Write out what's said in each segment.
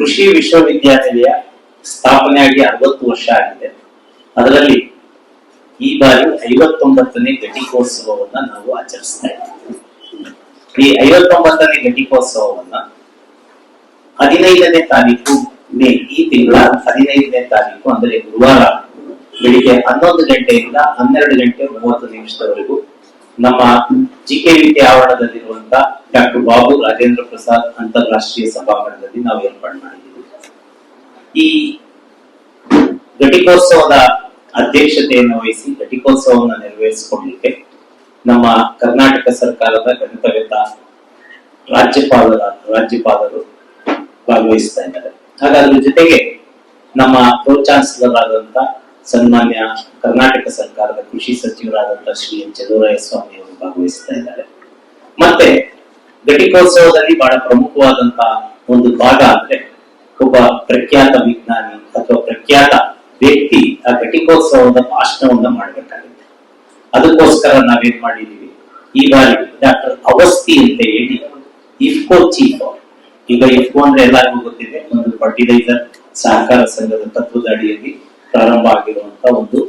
ಕೃಷಿ ವಿಶ್ವವಿದ್ಯಾನಿಲಯ ಸ್ಥಾಪನೆಯಾಗಿ 60 ವರ್ಷ ಆಗಿದೆ. ಅದರಲ್ಲಿ ಈ ಬಾರಿ 59ನೇ ಘಟಿಕೋತ್ಸವವನ್ನ ನಾವು ಆಚರಿಸ್ತಾ ಇದ್ದೀವಿ. ಈ 59ನೇ ಘಟಿಕೋತ್ಸವವನ್ನ 15ನೇ ತಾರೀಕು ಮೇ, ಈ ತಿಂಗಳ 15ನೇ ತಾರೀಕು ಅಂದ್ರೆ ಗುರುವಾರ ಬೆಳಿಗ್ಗೆ 11 ಗಂಟೆಯಿಂದ 12 ಗಂಟೆ 30 ನಿಮಿಷದವರೆಗೂ ನಮ್ಮ ಜಿಕೆವಿಟಿ ಆವರಣದಲ್ಲಿರುವಂತಹ ಡಾಕ್ಟರ್ ಬಾಬು ರಾಜೇಂದ್ರ ಪ್ರಸಾದ್ ಅಂತಾರಾಷ್ಟ್ರೀಯ ಸಭಾಂಗಣದಲ್ಲಿ ನಾವು ಏರ್ಪಾಡು ಮಾಡಿದ್ದೀವಿ. ಈ ಘಟಿಕೋತ್ಸವದ ಅಧ್ಯಕ್ಷತೆಯನ್ನು ವಹಿಸಿ ಘಟಿಕೋತ್ಸವವನ್ನು ನೆರವೇರಿಸಿಕೊಳ್ಳಲಿಕ್ಕೆ ನಮ್ಮ ಕರ್ನಾಟಕ ಸರ್ಕಾರದ ಗಣಿತವೇತ್ತ ರಾಜ್ಯಪಾಲರು ಭಾಗವಹಿಸ್ತಾ ಇದ್ದಾರೆ. ಹಾಗಾದ್ರ ಜೊತೆಗೆ ನಮ್ಮ ಪ್ರೋ ಚಾನ್ಸಲರ್ ಆದಂತ ಸನ್ಮಾನ್ಯ ಕರ್ನಾಟಕ ಸರ್ಕಾರದ ಕೃಷಿ ಸಚಿವರಾದಂತಹ ಶ್ರೀ ಎನ್ ಚಲುವರಾಯ ಸ್ವಾಮಿ ಅವರು ಭಾಗವಹಿಸ್ತಾ ಇದ್ದಾರೆ. ಮತ್ತೆ ಘಟಿಕೋತ್ಸವದಲ್ಲಿ ಬಹಳ ಪ್ರಮುಖವಾದಂತಹ ಒಂದು ಭಾಗ ಅಂದ್ರೆ ಒಬ್ಬ ಪ್ರಖ್ಯಾತ ವಿಜ್ಞಾನಿ ಅಥವಾ ಪ್ರಖ್ಯಾತ ವ್ಯಕ್ತಿ ಆ ಘಟಿಕೋತ್ಸವದ ಭಾಷಣವನ್ನ ಮಾಡಬೇಕಾಗುತ್ತೆ. ಅದಕ್ಕೋಸ್ಕರ ನಾವೇನ್ ಮಾಡಿದೀವಿ, ಈ ಬಾರಿ ಡಾಕ್ಟರ್ ಅವಸ್ಥಿ ಅಂತ ಹೇಳಿ ಇಫ್ಕೋ ಚೀಫ್, ಈಗ ಇಫ್ಕೋ ಅಂದ್ರೆ ಎಲ್ಲರಿಗೂ ಗೊತ್ತಿದೆ, ಒಂದು ಫರ್ಟಿಲೈಸರ್ ಸಹಕಾರ ಸಂಘದ ತತ್ವದ ಅಡಿಯಲ್ಲಿ ಪ್ರಾರಂಭ ಆಗಿರುವಂತಹ ಒಂದು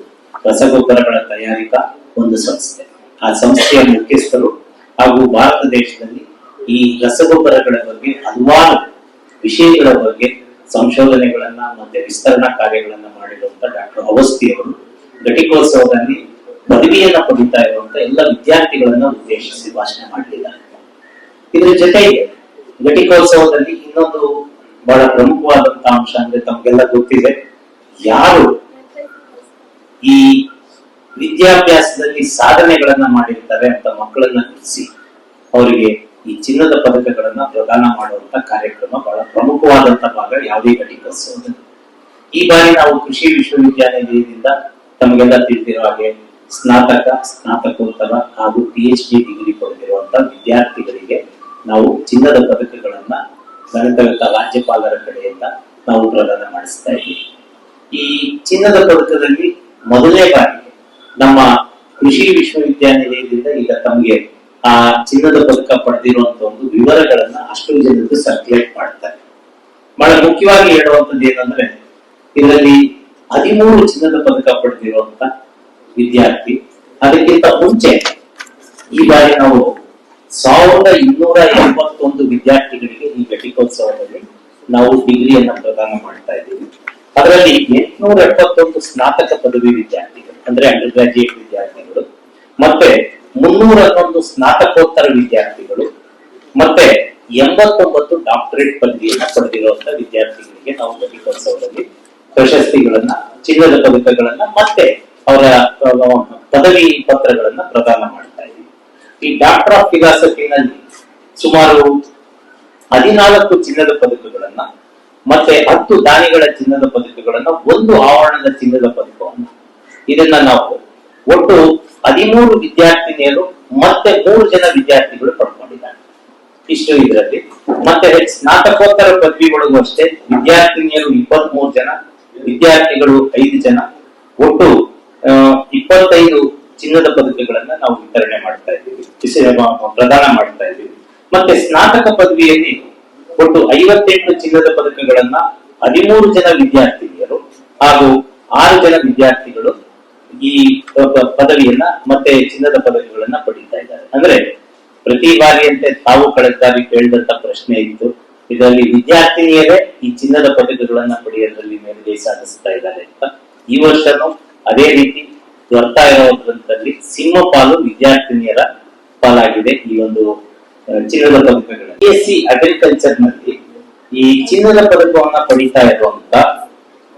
ರಸಗೊಬ್ಬರಗಳ ತಯಾರಿಕಾ ಒಂದು ಸಂಸ್ಥೆ. ಆ ಸಂಸ್ಥೆಯ ಮುಖ್ಯಸ್ಥರು ಹಾಗೂ ಭಾರತ ದೇಶದಲ್ಲಿ ಈ ರಸಗೊಬ್ಬರಗಳ ಬಗ್ಗೆ ಹಲವಾರು ವಿಷಯಗಳ ಬಗ್ಗೆ ಸಂಶೋಧನೆಗಳನ್ನ ಮತ್ತೆ ವಿಸ್ತರಣಾ ಕಾರ್ಯಗಳನ್ನ ಮಾಡಿರುವಂತಹ ಡಾಕ್ಟರ್ ಅವಸ್ಥಿ ಅವರು ಘಟಿಕೋತ್ಸವದಲ್ಲಿ ಪದವಿಯನ್ನ ಪಡಿತಾ ಇರುವಂತಹ ಎಲ್ಲ ವಿದ್ಯಾರ್ಥಿಗಳನ್ನ ಉದ್ದೇಶಿಸಿ ಭಾಷಣ ಮಾಡಲಿದ್ದಾರೆ. ಇದ್ರ ಜೊತೆಗೆ ಘಟಿಕೋತ್ಸವದಲ್ಲಿ ಇನ್ನೊಂದು ಬಹಳ ಪ್ರಮುಖವಾದಂತಹ ಅಂಶ ಅಂದ್ರೆ ತಮ್ಗೆಲ್ಲ ಗೊತ್ತಿದೆ, ಯಾರು ಈ ವಿದ್ಯಾಭ್ಯಾಸದಲ್ಲಿ ಸಾಧನೆಗಳನ್ನ ಮಾಡಿರ್ತಾರೆ ಅಂತ ಮಕ್ಕಳನ್ನ ಗುರುತಿಸಿ ಅವರಿಗೆ ಈ ಚಿನ್ನದ ಪದಕಗಳನ್ನ ಪ್ರದಾನ ಮಾಡುವಂತ ಕಾರ್ಯಕ್ರಮ ಬಹಳ ಪ್ರಮುಖವಾದಂತಹ ಭಾಗ ಯಾವುದೇ ಘಟಿಕೋತ್ಸವದಲ್ಲಿ. ಈ ಬಾರಿ ನಾವು ಕೃಷಿ ವಿಶ್ವವಿದ್ಯಾನಿಲಯದಿಂದ ತಮಗೆಲ್ಲ ತಿಳಿದಿರೋ ಹಾಗೆ ಸ್ನಾತಕೋತ್ತರ ಹಾಗೂ PhD ಡಿಗ್ರಿ ಪಡೆದಿರುವಂತಹ ವಿದ್ಯಾರ್ಥಿಗಳಿಗೆ ನಾವು ಚಿನ್ನದ ಪದಕಗಳನ್ನ ಗಣಿತವೇತ್ತ ರಾಜ್ಯಪಾಲರ ಕಡೆಯಿಂದ ನಾವು ಪ್ರದಾನ ಮಾಡಿಸ್ತಾ ಇದ್ದೀವಿ. ಈ ಚಿನ್ನದ ಪದಕದಲ್ಲಿ ಮೊದಲನೇ ಬಾರಿಗೆ ನಮ್ಮ ಕೃಷಿ ವಿಶ್ವವಿದ್ಯಾನಿಲಯದಿಂದ ಈಗ ತಮಗೆ ಆ ಚಿನ್ನದ ಪದಕ ಪಡೆದಿರುವಂತ ಒಂದು ವಿವರಗಳನ್ನ ಅಷ್ಟು ಜನರು ಸರ್ಕ್ಯುಲೇಟ್ ಮಾಡ್ತಾರೆ. ಬಹಳ ಮುಖ್ಯವಾಗಿ ಹೇಳುವಂತದ್ದು ಏನಂದ್ರೆ, ಇದರಲ್ಲಿ 13 ಚಿನ್ನದ ಪದಕ ಪಡೆದಿರುವಂತ ವಿದ್ಯಾರ್ಥಿ. ಅದಕ್ಕಿಂತ ಮುಂಚೆ ಈ ಬಾರಿ ನಾವು 1281 ವಿದ್ಯಾರ್ಥಿಗಳಿಗೆ ಈ ಘಟಿಕೋತ್ಸವದಲ್ಲಿ ನಾವು ಡಿಗ್ರಿಯನ್ನ ಪ್ರದಾನ ಮಾಡ್ತಾ ಇದ್ದೀವಿ. ಅದರಲ್ಲಿ 871 ಸ್ನಾತಕ ಪದವಿ ವಿದ್ಯಾರ್ಥಿಗಳು ಅಂದ್ರೆ ಅಂಡರ್ ಗ್ರಾಜುಯೇಟ್ ವಿದ್ಯಾರ್ಥಿಗಳು, ಮತ್ತೆ 311 ಸ್ನಾತಕೋತ್ತರ ವಿದ್ಯಾರ್ಥಿಗಳು, ಮತ್ತೆ 89 ಡಾಕ್ಟರೇಟ್ ಪದವಿಯನ್ನ ಪಡೆದಿರುವಂತಹ ವಿದ್ಯಾರ್ಥಿಗಳಿಗೆ ನಾವು ಘಟಿಕೋತ್ಸವದಲ್ಲಿ ಪ್ರಶಸ್ತಿಗಳನ್ನ, ಚಿನ್ನದ ಪದಕಗಳನ್ನ ಮತ್ತೆ ಅವರ ಪದವಿ ಪತ್ರಗಳನ್ನ ಪ್ರದಾನ ಮಾಡ್ತಾ ಇದ್ದೀವಿ. ಈ ಡಾಕ್ಟರ್ ಆಫ್ ಫಿಲಾಸಫಿನಲ್ಲಿ ಸುಮಾರು 14 ಚಿನ್ನದ ಪದಕಗಳನ್ನ ಮತ್ತೆ 10 ದಾನಿಗಳ ಚಿನ್ನದ ಪದಕಗಳನ್ನ, ಒಂದು ಆವರಣದ ಚಿನ್ನದ ಪದಕವನ್ನ, ಇದನ್ನ ನಾವು ಒಟ್ಟು 13 ವಿದ್ಯಾರ್ಥಿನಿಯರು ಮತ್ತೆ 3 ಜನ ವಿದ್ಯಾರ್ಥಿಗಳು ಪಡ್ಕೊಂಡಿದ್ದಾರೆ. ಇಷ್ಟು ಇದರಲ್ಲಿ. ಮತ್ತೆ ಸ್ನಾತಕೋತ್ತರ ಪದವಿ ಒಳಗೂ ಅಷ್ಟೇ ವಿದ್ಯಾರ್ಥಿನಿಯರು 23 ಜನ, ವಿದ್ಯಾರ್ಥಿಗಳು 5 ಜನ, ಒಟ್ಟು 25 ಚಿನ್ನದ ಪದಕಗಳನ್ನ ನಾವು ವಿತರಣೆ ಮಾಡ್ತಾ ಇದ್ದೀವಿ, ಪ್ರದಾನ ಮಾಡ್ತಾ ಇದ್ದೀವಿ. ಮತ್ತೆ ಸ್ನಾತಕ ಪದವಿಯಲ್ಲಿ ಒಟ್ಟು 58 ಚಿನ್ನದ ಪದಕಗಳನ್ನ 13 ಜನ ವಿದ್ಯಾರ್ಥಿನಿಯರು ಹಾಗೂ 6 ಜನ ವಿದ್ಯಾರ್ಥಿಗಳು ಈ ಪದವಿಯನ್ನ ಮತ್ತೆ ಚಿನ್ನದ ಪದಕಗಳನ್ನ ಪಡೀತಾ ಇದ್ದಾರೆ. ಅಂದ್ರೆ ಪ್ರತಿ ಬಾರಿಯಂತೆ ತಾವು ಕಳೆದ ಬಾರಿ ಕೇಳಿದಂತ ಪ್ರಶ್ನೆ ಇತ್ತು, ಇದರಲ್ಲಿ ವಿದ್ಯಾರ್ಥಿನಿಯರೇ ಈ ಚಿನ್ನದ ಪದಕಗಳನ್ನ ಪಡೆಯೋದ್ರಲ್ಲಿ ಮೇಲುಗೈ ಸಾಧಿಸ್ತಾ ಇದ್ದಾರೆ ಅಂತ. ಈ ವರ್ಷನೂ ಅದೇ ರೀತಿ ಬರ್ತಾ ಇರೋದ್ರಲ್ಲಿ ಸಿಂಹಪಾಲು ವಿದ್ಯಾರ್ಥಿನಿಯರ ಪಾಲಾಗಿದೆ ಈ ಒಂದು ಚಿನ್ನದ ಪದಕಗಳು. BSc ಅಗ್ರಿಕಲ್ಚರ್ ನಲ್ಲಿ ಈ ಚಿನ್ನದ ಪದಕವನ್ನ ಪಡಿತಾ ಇರುವಂತ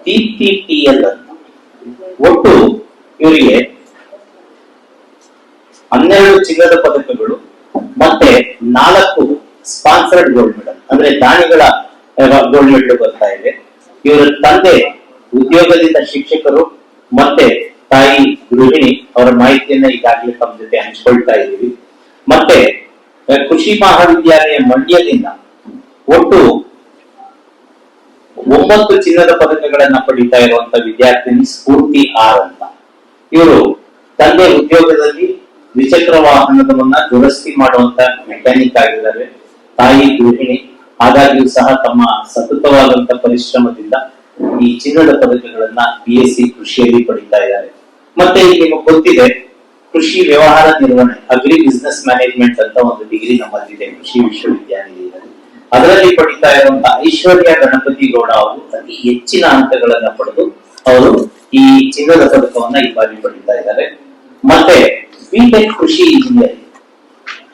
PPTL ಅಂತ ಒಟ್ಟು ಇವರಿಗೆ 12 ಚಿನ್ನದ ಪದಕಗಳು ಮತ್ತೆ 4 ಸ್ಪಾನ್ಸರ್ಡ್ ಗೋಲ್ಡ್ ಮೆಡಲ್ ಅಂದ್ರೆ ದಾನಿಗಳ ಗೋಲ್ಡ್ ಮೆಡಲ್ ಬರ್ತಾ ಇದೆ. ಇವರ ತಂದೆ ಉದ್ಯೋಗದಿಂದ ಶಿಕ್ಷಕರು ಮತ್ತೆ ತಾಯಿ ಗೃಹಿಣಿ, ಅವರ ಮಾಹಿತಿಯನ್ನ ಈಗಾಗಲೇ ತಮ್ಮ ಜೊತೆ ಹಂಚ್ಕೊಳ್ತಾ ಇದ್ದೀವಿ. ಮತ್ತೆ ಕೃಷಿ ಮಹಾವಿದ್ಯಾಲಯ ಮಂಡ್ಯದಿಂದ ಒಟ್ಟು 9 ಚಿನ್ನದ ಪದಕಗಳನ್ನ ಪಡಿತಾ ಇರುವಂತ ವಿದ್ಯಾರ್ಥಿನಿ ಸ್ಫೂರ್ತಿ ಆರ್ ಅಂತ. ಇವರು ತಂದೆ ಉದ್ಯೋಗದಲ್ಲಿ ದ್ವಿಚಕ್ರ ವಾಹನವನ್ನ ದುರಸ್ತಿ ಮಾಡುವಂತ ಮೆಕ್ಯಾನಿಕ್ ಆಗಿದ್ದಾರೆ. ತಾಯಿ ಗೃಹಿಣಿ, ಆದಾಗ್ಯೂ ಸಹ ತಮ್ಮ ಸತತವಾದಂತ ಪರಿಶ್ರಮದಿಂದ ಈ ಚಿನ್ನದ ಪದಕಗಳನ್ನ BSc ಕೃಷಿಯಲ್ಲಿ ಪಡಿತಾ ಇದ್ದಾರೆ. ಮತ್ತೆ ಈಗ ನಿಮಗೆ ಗೊತ್ತಿದೆ, ಕೃಷಿ ವ್ಯವಹಾರ ನಿರ್ವಹಣೆ ಅಗ್ರಿ ಬಿಸಿನೆಸ್ ಮ್ಯಾನೇಜ್ಮೆಂಟ್ ಅಂತ ಒಂದು ಡಿಗ್ರಿ ನಮ್ಮಲ್ಲಿದೆ ಕೃಷಿ ವಿಶ್ವವಿದ್ಯಾನಿಲಯದಲ್ಲಿ. ಅದರಲ್ಲಿ ಪಡಿತಾ ಇರುವಂತಹ ಐಶ್ವರ್ಯ ಗಣಪತಿ ಗೌಡ ಅವರು ಅತಿ ಹೆಚ್ಚಿನ ಅಂಕಗಳನ್ನ ಪಡೆದು ಅವರು ಈ ಚಿನ್ನದ ಪದಕವನ್ನ ಈ ಬಾರಿ ಪಡಿತಾ ಇದ್ದಾರೆ. ಮತ್ತೆ ಬಿಟೆಕ್ ಕೃಷಿ ಇಂಜಿನಿಯರಿಂಗ್,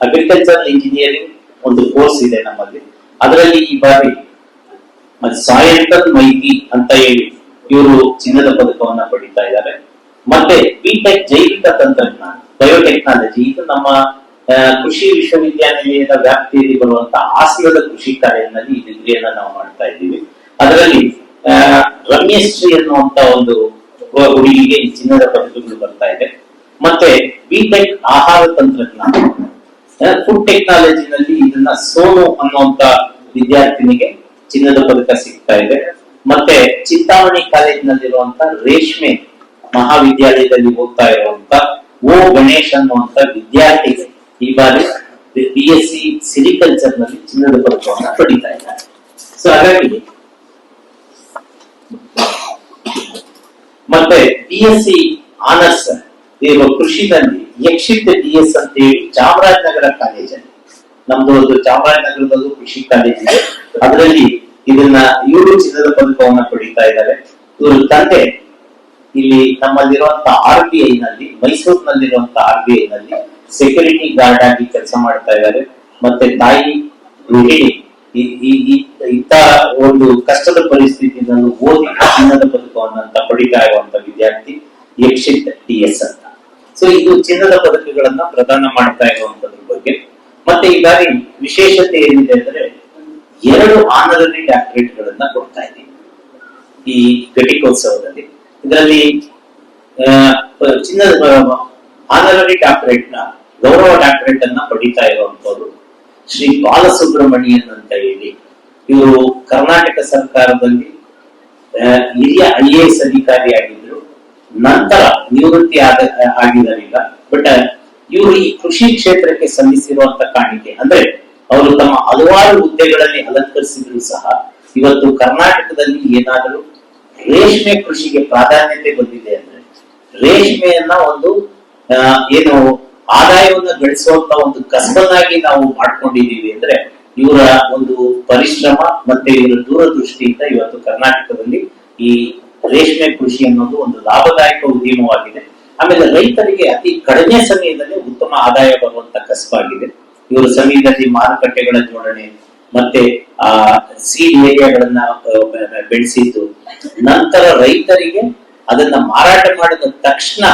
ಅಗ್ರಿಕಲ್ಚರಲ್ ಇಂಜಿನಿಯರಿಂಗ್ ಒಂದು ಕೋರ್ಸ್ ಇದೆ ನಮ್ಮಲ್ಲಿ. ಅದರಲ್ಲಿ ಈ ಬಾರಿ ಸಾಯಂಕಲ್ ಮೈತಿ ಅಂತ ಹೇಳಿ ಇವರು ಚಿನ್ನದ ಪದಕವನ್ನ ಪಡಿತಾ ಇದ್ದಾರೆ. ಮತ್ತೆ ಬಿಟೆಕ್ ಜೈವಿಕ ತಂತ್ರಜ್ಞಾನ, ಬಯೋಟೆಕ್ನಾಲಜಿ, ಇದು ನಮ್ಮ ಕೃಷಿ ವಿಶ್ವವಿದ್ಯಾನಿಲಯದ ವ್ಯಾಪ್ತಿಯಲ್ಲಿ ಬರುವಂತಹ ಹಾಸನದ ಕೃಷಿ ಕಾಲೇಜಿನಲ್ಲಿ ಈ ಡಿಗ್ರಿಯನ್ನ ನಾವು ಮಾಡ್ತಾ ಇದ್ದೀವಿ. ಅದರಲ್ಲಿ ರಮ್ಯಶ್ರೀ ಅನ್ನುವಂತ ಒಂದು ಹುಡುಗಿಗೆ ಈ ಚಿನ್ನದ ಪದಕಗಳು ಬರ್ತಾ ಇದೆ. ಮತ್ತೆ ಬಿಟೆಕ್ ಆಹಾರ ತಂತ್ರಜ್ಞಾನ, ಫುಡ್ ಟೆಕ್ನಾಲಜಿನಲ್ಲಿ ಇದನ್ನ ಸೋನು ಅನ್ನುವಂತ ವಿದ್ಯಾರ್ಥಿನಿಗೆ ಚಿನ್ನದ ಪದಕ ಸಿಗ್ತಾ ಇದೆ. ಮತ್ತೆ ಚಿಂತಾಮಣಿ ಕಾಲೇಜಿನಲ್ಲಿರುವಂತ ರೇಷ್ಮೆ ಮಹಾವಿದ್ಯಾಲಯದಲ್ಲಿ ಓದ್ತಾ ಇರುವಂತ ಓ ಗಣೇಶ್ ಅನ್ನುವಂತ ವಿದ್ಯಾರ್ಥಿಗೆ ಈ ಬಾರಿ BSc ಸಿರಿಕಲ್ಚರ್ ನಲ್ಲಿ ಚಿನ್ನದ ಪದಕವನ್ನು ಪಡಿತಾ ಇದ್ದಾರೆ. ಸೊ ಹಾಗಾಗಿ ಮತ್ತೆ BSc ಆನರ್ಸ್ ಕೃಷಿನಲ್ಲಿ ಯಕ್ಷಿತ್ DS ಅಂತ ಹೇಳಿ ಚಾಮರಾಜನಗರ ಕಾಲೇಜಲ್ಲಿ, ನಮ್ದು ಒಂದು ಚಾಮರಾಜನಗರದಲ್ಲೂ ಕೃಷಿ ಕಾಲೇಜ್ ಇದೆ, ಅದರಲ್ಲಿ ಇದನ್ನ ಇವರು ಚಿನ್ನದ ಪದಕವನ್ನ ಪಡಿತಾ ಇದ್ದಾರೆ. ಇವರು ತಂದೆ ಇಲ್ಲಿ ನಮ್ಮಲ್ಲಿರುವಂತಹ RBI ನಲ್ಲಿ, ಮೈಸೂರಿನಲ್ಲಿರುವಂತಹ RBI ನಲ್ಲಿ ಸೆಕ್ಯೂರಿಟಿ ಗಾರ್ಡ್ ಆಗಿ ಕೆಲಸ ಮಾಡ್ತಾ ಇದ್ದಾರೆ. ಮತ್ತೆ ತಾಯಿ ಗೃಹಿಣಿ. ಇಂತ ಒಂದು ಕಷ್ಟದ ಪರಿಸ್ಥಿತಿಯನ್ನು ಓದಿ ಚಿನ್ನದ ಪದಕವನ್ನ ಪಡಿತಾ ಇರುವಂತ ವಿದ್ಯಾರ್ಥಿ ಯಕ್ಷಿತ್ DS ಅಂತ. ಸೊ ಇದು ಚಿನ್ನದ ಪದಕಗಳನ್ನ ಪ್ರದಾನ ಮಾಡ್ತಾ ಇರುವಂತದ್ರ ಬಗ್ಗೆ. ಮತ್ತೆ ಈ ಬಾರಿ ವಿಶೇಷತೆ ಏನಿದೆ ಅಂದ್ರೆ 2 ಆನರರಿ ಡಾಕ್ಟರೇಟ್ ಗಳನ್ನ ಕೊಡ್ತಾ ಇದ್ದೀವಿ ಈ ಘಟಿಕೋತ್ಸವದಲ್ಲಿ. ಇದರಲ್ಲಿ ಚಿನ್ನದ ಆನರರಿ ಡಾಕ್ಟರೇಟ್ ನ ಗೌರವ ಡಾಕ್ಟರೇಟ್ ಅನ್ನ ಪಡಿತಾ ಇರುವಂತವ್ರು ಶ್ರೀ ಬಾಲಸುಬ್ರಹ್ಮಣ್ಯನ್ ಅಂತ ಹೇಳಿ. ಇವರು ಕರ್ನಾಟಕ ಸರ್ಕಾರದಲ್ಲಿ ಹಿರಿಯ IAS ಅಧಿಕಾರಿ ಆಗಿದ್ರು, ನಂತರ ನಿವೃತ್ತಿ ಆಗಿದಾರೀಗ. ಬಟ್ ಇವರು ಈ ಕೃಷಿ ಕ್ಷೇತ್ರಕ್ಕೆ ಸಲ್ಲಿಸಿರುವಂತ ಕಾಣಿಕೆ ಅಂದ್ರೆ ಅವರು ತಮ್ಮ ಹಲವಾರು ಹುದ್ದೆಗಳಲ್ಲಿ ಅಲಂಕರಿಸಿದ್ರು ಸಹ ಇವತ್ತು ಕರ್ನಾಟಕದಲ್ಲಿ ಏನಾದರೂ ರೇಷ್ಮೆ ಕೃಷಿಗೆ ಪ್ರಾಧಾನ್ಯತೆ ಬಂದಿದೆ ಅಂದ್ರೆ, ರೇಷ್ಮೆಯನ್ನ ಒಂದು ಏನು ಆದಾಯವನ್ನ ಗಳಿಸುವಂತ ಒಂದು ಕಸಬನ್ನಾಗಿ ನಾವು ಮಾಡ್ಕೊಂಡಿದೀವಿ ಅಂದ್ರೆ ಇವರ ಒಂದು ಪರಿಶ್ರಮ ಮತ್ತೆ ಇವರ ದೂರದೃಷ್ಟಿಯಿಂದ ಇವತ್ತು ಕರ್ನಾಟಕದಲ್ಲಿ ಈ ರೇಷ್ಮೆ ಕೃಷಿ ಅನ್ನೋದು ಒಂದು ಲಾಭದಾಯಕ ಉದ್ಯಮವಾಗಿದೆ. ಆಮೇಲೆ ರೈತರಿಗೆ ಅತಿ ಕಡಿಮೆ ಸಮಯದಲ್ಲಿ ಉತ್ತಮ ಆದಾಯ ಬರುವಂತ ಕಸಬಾಗಿದೆ. ಇವರು ಸಮಯದಲ್ಲಿ ಮಾರುಕಟ್ಟೆಗಳ ಜೋಡಣೆ ಮತ್ತೆ ಸೀಡ್ ಏರಿಯಾಗಳನ್ನ ಬೆಳೆಸಿದ್ದು, ನಂತರ ರೈತರಿಗೆ ಅದನ್ನ ಮಾರಾಟ ಮಾಡಿದ ತಕ್ಷಣ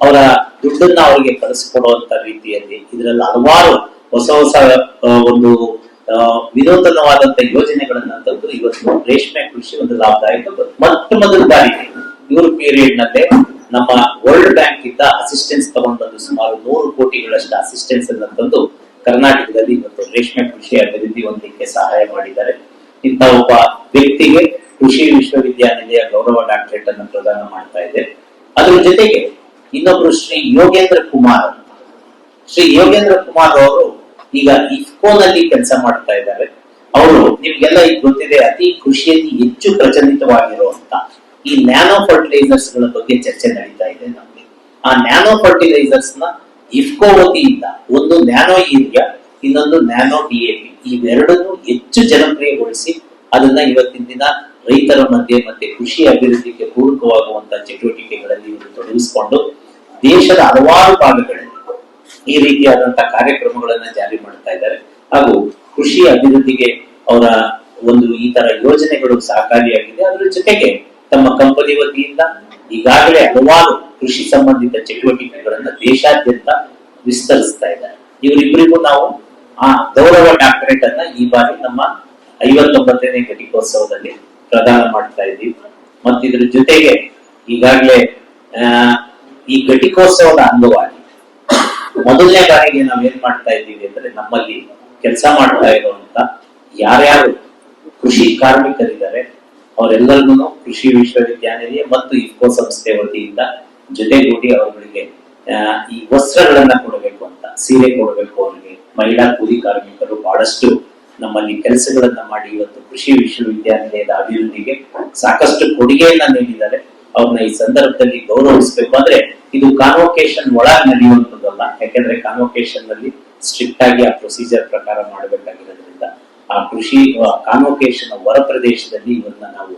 ಅವರ ದುಡ್ಡನ್ನ ಅವರಿಗೆ ಕಳಿಸ್ಕೊಡುವಂತ ರೀತಿಯಲ್ಲಿ ಇದರಲ್ಲಿ ಹಲವಾರು ಹೊಸ ಒಂದು ವಿನೂತನವಾದಂತ ಯೋಜನೆಗಳನ್ನ ತಂದು ಇವತ್ತು ರೇಷ್ಮೆ ಕೃಷಿ ಒಂದು ಲಾಭದಾಯಕ. ಮೊದಲ ಬಾರಿಗೆ ಇವ್ರ ಪೀರಿಯಡ್ ನಲ್ಲೇ ನಮ್ಮ ವರ್ಲ್ಡ್ ಬ್ಯಾಂಕ್ ಇಂದ ಅಸಿಸ್ಟೆನ್ಸ್ ತಗೊಂಡು ಸುಮಾರು 100 ಕೋಟಿಗಳಷ್ಟು ಅಸಿಸ್ಟೆನ್ಸ್ ಅನ್ನ ತಂದು ಕರ್ನಾಟಕದಲ್ಲಿ ಇವತ್ತು ರೇಷ್ಮೆ ಕೃಷಿ ಅಭಿವೃದ್ಧಿ ಹೊಂದಲಿಕ್ಕೆ ಸಹಾಯ ಮಾಡಿದ್ದಾರೆ. ಇಂಥ ಒಬ್ಬ ವ್ಯಕ್ತಿಗೆ ಕೃಷಿ ವಿಶ್ವವಿದ್ಯಾನಿಲಯ ಗೌರವ ಡಾಕ್ಟರೇಟ್ ಅನ್ನು ಪ್ರದಾನ ಮಾಡ್ತಾ ಇದೆ. ಅದ್ರ ಜೊತೆಗೆ ಇನ್ನೊಬ್ರು ಶ್ರೀ ಯೋಗೇಂದ್ರ ಕುಮಾರ್ ಅಂತ. ಶ್ರೀ ಯೋಗೇಂದ್ರ ಕುಮಾರ್ ಅವರು ಈಗ ಇಫ್ಕೋನಲ್ಲಿ ಕೆಲಸ ಮಾಡ್ತಾ ಇದ್ದಾರೆ. ಅವರು ನಿಮ್ಗೆಲ್ಲ ಈಗ ಗೊತ್ತಿದೆ, ಅತಿ ಕೃಷಿಯಲ್ಲಿ ಹೆಚ್ಚು ಪ್ರಚಲಿತವಾಗಿರುವಂತ ಈ ನ್ಯಾನೋ ಫರ್ಟಿಲೈಸರ್ಸ್ ಗಳ ಬಗ್ಗೆ ಚರ್ಚೆ ನಡೀತಾ ಇದೆ ನಮಗೆ. ಆ ನ್ಯಾನೋ ಫರ್ಟಿಲೈಸರ್ಸ್ ನ ಇಫ್ಕೋ ವತಿಯಿಂದ ಒಂದು ನ್ಯಾನೋ ಯೂರಿಯಾ, ಇನ್ನೊಂದು ನ್ಯಾನೋ DAP, ಇವೆರಡನ್ನು ಹೆಚ್ಚು ಜನಪ್ರಿಯಗೊಳಿಸಿ ಅದನ್ನ ಇವತ್ತಿನ ದಿನ ರೈತರ ಮಧ್ಯೆ ಮತ್ತೆ ಕೃಷಿ ಅಭಿವೃದ್ಧಿಗೆ ಪೂರಕವಾಗುವಂತಹ ಚಟುವಟಿಕೆಗಳಲ್ಲಿ ಇವರು ತೊಡಗಿಸಿಕೊಂಡು ದೇಶದ ಹಲವಾರು ಭಾಗಗಳಲ್ಲಿ ಈ ರೀತಿಯಾದಂತಹ ಕಾರ್ಯಕ್ರಮಗಳನ್ನ ಜಾರಿ ಮಾಡ್ತಾ ಇದ್ದಾರೆ. ಹಾಗೂ ಕೃಷಿ ಅಭಿವೃದ್ಧಿಗೆ ಅವರ ಒಂದು ಈ ತರ ಯೋಜನೆಗಳು ಸಹಕಾರಿಯಾಗಿದೆ. ಅದರ ಜೊತೆಗೆ ತಮ್ಮ ಕಂಪನಿ ವತಿಯಿಂದ ಈಗಾಗಲೇ ಹಲವಾರು ಕೃಷಿ ಸಂಬಂಧಿತ ಚಟುವಟಿಕೆಗಳನ್ನ ದೇಶಾದ್ಯಂತ ವಿಸ್ತರಿಸ್ತಾ ಇದ್ದಾರೆ. ಇವರಿಬ್ಬರಿಗೂ ನಾವು ಆ ಗೌರವ ಡಾಕ್ಟರೇಟ್ ಅನ್ನ ಈ ಬಾರಿ ನಮ್ಮ 59ನೇ ಘಟಿಕೋತ್ಸವದಲ್ಲಿ ಪ್ರದಾನ ಮಾಡ್ತಾ ಇದ್ದೀವಿ. ಮತ್ತು ಇದ್ರ ಜೊತೆಗೆ ಈಗಾಗಲೇ ಈ ಘಟಿಕೋತ್ಸವದ ಅಂಗವಾಗಿ ಮೊದಲನೇ ಬಾರಿಗೆ ನಾವೇನ್ ಮಾಡ್ತಾ ಇದ್ದೀವಿ ಅಂದ್ರೆ, ನಮ್ಮಲ್ಲಿ ಕೆಲಸ ಮಾಡ್ತಾ ಇರುವಂತ ಯಾರ್ಯಾರು ಕೃಷಿ ಕಾರ್ಮಿಕರಿದ್ದಾರೆ ಅವರೆಲ್ಲರಿಗೂ ಕೃಷಿ ವಿಶ್ವವಿದ್ಯಾನಿಲಯ ಮತ್ತು ಇಫ್ಕೋ ಸಂಸ್ಥೆ ವತಿಯಿಂದ ಜೊತೆಗೂಡಿ ಅವರುಗಳಿಗೆ ಈ ವಸ್ತ್ರಗಳನ್ನ ಕೊಡಬೇಕು ಅಂತ, ಸೀರೆ ಕೊಡಬೇಕು ಅವರಿಗೆ. ಮಹಿಳಾ ಕೂಲಿ ಕಾರ್ಮಿಕರು ಬಹಳಷ್ಟು ನಮ್ಮಲ್ಲಿ ಕೆಲಸಗಳನ್ನ ಮಾಡಿ ಇವತ್ತು ಕೃಷಿ ವಿಶ್ವವಿದ್ಯಾನಿಲಯದ ಅಭಿವೃದ್ಧಿಗೆ ಸಾಕಷ್ಟು ಕೊಡುಗೆಯನ್ನ ನೀಡಿದ್ದಾರೆ. ಅವ್ರನ್ನ ಈ ಸಂದರ್ಭದಲ್ಲಿ ಗೌರವಿಸಬೇಕು. ಅಂದ್ರೆ ಇದು ಕಾನ್ವೊಕೇಶನ್ ಒಳಗೆ ನಡೆಯುವಂತದ್ದಲ್ಲ, ಯಾಕಂದ್ರೆ ಕಾನ್ವೊಕೇಶನ್ ನಲ್ಲಿ ಸ್ಟ್ರಿಕ್ಟ್ ಆಗಿ ಆ ಪ್ರೊಸೀಜರ್ ಪ್ರಕಾರ ಮಾಡಬೇಕಾಗಿರೋದ್ರಿಂದ ಆ ಕೃಷಿ ಕಾನ್ವೊಕೇಶನ್ ಹೊರ ಪ್ರದೇಶದಲ್ಲಿ ಇವನ್ನ ನಾವು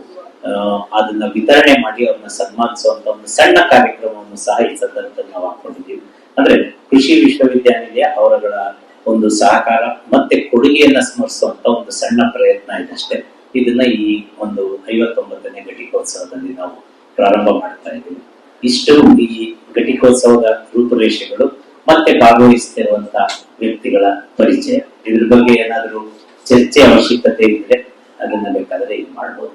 ಅದನ್ನ ವಿತರಣೆ ಮಾಡಿ ಅವ್ರನ್ನ ಸನ್ಮಾನಿಸುವಂತ ಒಂದು ಸಣ್ಣ ಕಾರ್ಯಕ್ರಮವನ್ನು ಸಹ ಈ ಸಂದರ್ಭದಲ್ಲಿ ನಾವು ಹಾಕೊಂಡಿದ್ದೀವಿ. ಅಂದ್ರೆ ಕೃಷಿ ವಿಶ್ವವಿದ್ಯಾನಿಲಯ ಅವರುಗಳ ಒಂದು ಸಹಕಾರ ಮತ್ತೆ ಕೊಡುಗೆಯನ್ನ ಸ್ಮರಿಸುವಂತ ಒಂದು ಸಣ್ಣ ಪ್ರಯತ್ನ ಇದಷ್ಟೇ. ಇದನ್ನ ಈ ಒಂದು 59ನೇ ಘಟಿಕೋತ್ಸವದಲ್ಲಿ ನಾವು ಪ್ರಾರಂಭ ಮಾಡ್ತಾ ಇದ್ದೀವಿ. ಇಷ್ಟು ಈ ಘಟಿಕೋತ್ಸವದ ರೂಪುರೇಷೆಗಳು ಮತ್ತೆ ಭಾಗವಹಿಸುತ್ತಿರುವಂತಹ ವ್ಯಕ್ತಿಗಳ ಪರಿಚಯ. ಇದ್ರ ಬಗ್ಗೆ ಏನಾದರೂ ಚರ್ಚೆ ಅವಶ್ಯಕತೆ ಇದ್ರೆ ಅದನ್ನ ಬೇಕಾದ್ರೆ ಇದು ಮಾಡ್ಬೋದು.